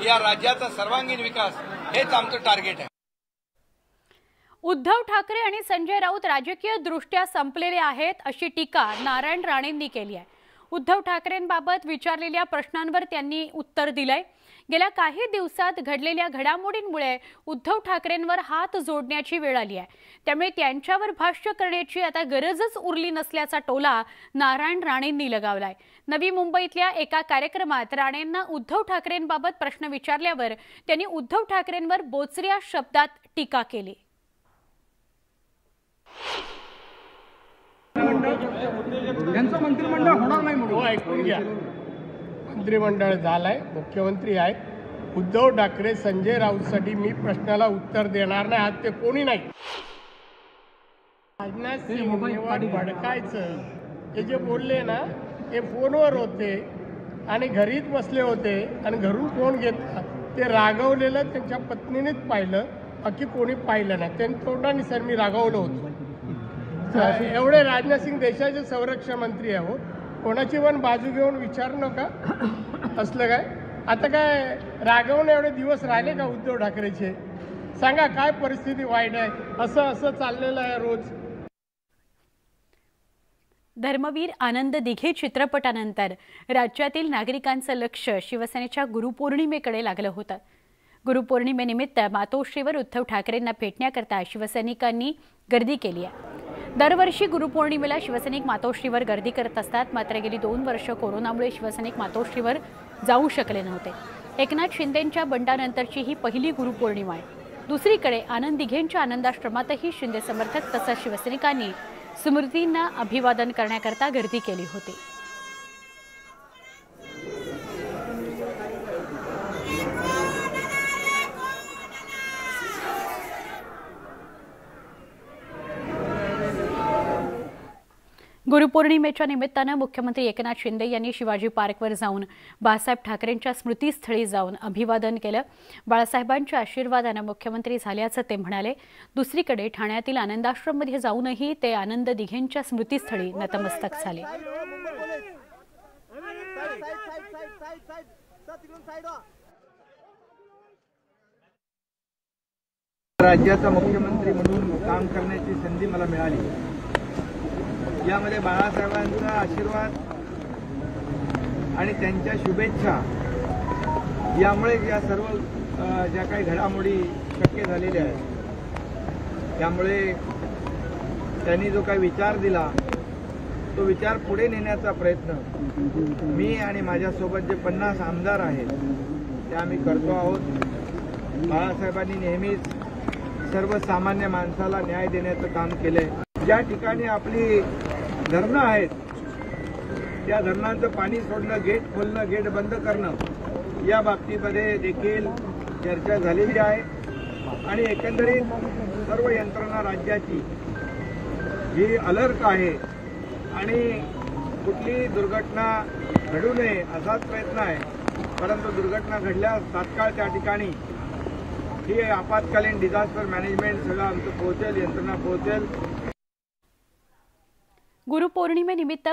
या राज्याचा सर्वांगीण विकास हेच आमचं टार्गेट आहे। उद्धव ठाकरे आणि संजय राऊत राजकीय दृष्ट्या संपलेले आहेत अशी टीका नारायण राणेंनी केली आहे। उद्धव ठाकरेंबाबत विचारलेल्या प्रश्नांवर त्यांनी उत्तर दिलंय। गेल्या काही दिवसात घडलेल्या घडामोडींमुळे उद्धव ठाकरेंवर हात जोडण्याची वेळ आली आहे, त्यामुळे त्यांच्यावर भाष्य करण्याची आता गरजच उरली नसल्याचा टोला नारायण राणेंनी लगावलाय। नवी मुंबईतल्या एका कार्यक्रमात राणेंना उद्धव ठाकरेंबाबत प्रश्न विचारल्यावर त्यांनी उद्धव ठाकरेंवर बोचऱ्या शब्दात टीका केली। त्यांचं मंत्रिमंडळ होणार नाही म्हणून ऐकून घ्या। मंत्रिमंडळ झालंय, मुख्यमंत्री आहेत उद्धव ठाकरे। संजय राऊतसाठी मी प्रश्नाला उत्तर देणार नाही, आज ते कोणी नाही। राजनाथ सिंह भडकायचं ते जे बोलले ना, ते फोनवर होते आणि घरीच बसले होते आणि घरून फोन घेतला। ते रागवलेलं त्यांच्या पत्नीनेच पाहिलं, बाकी कोणी पाहिलं नाही। त्यांनी तोंडाने सर मी रागवलं होतं। एवढे राजनाथ सिंह देशाचे संरक्षण मंत्री आहे, हो कोणाची पण बाजू घेऊन विचारू नका असलं काय। आता काय रागवणे एवढे दिवस राहिले का उद्धव ठाकरेचे? सांगा काय परिस्थिती वाईट आहे, असं चाललेलं आहे रोज। धर्मवीर आनंद दिघे चित्रपटानंतर राज्यातील नागरिकांचं लक्ष शिवसेनेच्या गुरुपौर्णिमेकडे लागलं होतं। गुरुपौर्णिमेनिमित्त मातोश्रीवर उद्धव ठाकरेंना भेटण्याकरता शिवसैनिकांनी गर्दी केली आहे। दरवर्षी गुरुपौर्णिमेला शिवसैनिक मातोश्रीवर गर्दी करत असतात, मात्र गेली 2 वर्ष कोरोनामुळे शिवसैनिक मातोश्रीवर जाऊ शकले नव्हते। एकनाथ शिंदेंच्या बंडानंतरची ही पहिली गुरुपौर्णिमा आहे। दुसरीकडे आनंद दिघेंच्या आनंदाश्रमातही शिंदे समर्थक तसंच शिवसैनिकांनी स्मृतींना अभिवादन करण्याकरता गर्दी केली होती। गुरुपौर्णिमेच्या निमित्तानं मुख्यमंत्री एकनाथ शिंदे यांनी शिवाजी पार्कवर जाऊन बाळासाहेब ठाकरेंच्या स्मृतीस्थळी जाऊन अभिवादन केलं। बाळासाहेबांच्या आशीर्वादानं मुख्यमंत्री झाल्याचं ते म्हणाले। दुसरीकडे ठाण्यातील आनंदाश्रममध्ये जाऊनही ते आनंद दिघेंच्या स्मृतीस्थळी नतमस्तक झाले। राज्याचा मुख्यमंत्री म्हणून काम करण्याची संधी मला मिळाली। यामध्ये बाळासाहेबांचा आशीर्वाद आणि त्यांच्या शुभेच्छा यामुळे या सर्व ज्या काही घडामोडी शक्य झालेल्या आहेत, त्यामुळे त्यांनी जो काही विचार दिला तो विचार पुढे नेण्याचा प्रयत्न मी आणि माझ्यासोबत जे 50 आमदार आहेत ते आम्ही करतो आहोत। बाळासाहेबांनी नेहमीच सर्वसामान्य माणसाला न्याय देण्याचं काम केलंय। ज्या ठिकाणी आपली धरणं आहेत त्या धरणांचं पाणी सोडणं, गेट खोलणं, गेट बंद करणं या बाबतीमध्ये देखील चर्चा झालेली आहे आणि एकंदरीत सर्व यंत्रणा राज्याची ही अलर्ट आहे आणि कुठलीही दुर्घटना घडू नये असाच प्रयत्न आहे। परंतु दुर्घटना घडल्यास तात्काळ त्या ठिकाणी ही आपत्कालीन डिझास्टर मॅनेजमेंट सगळं आमचं पोहोचेल, यंत्रणा पोहोचेल। गुरुपौर्णिमेनिमित्त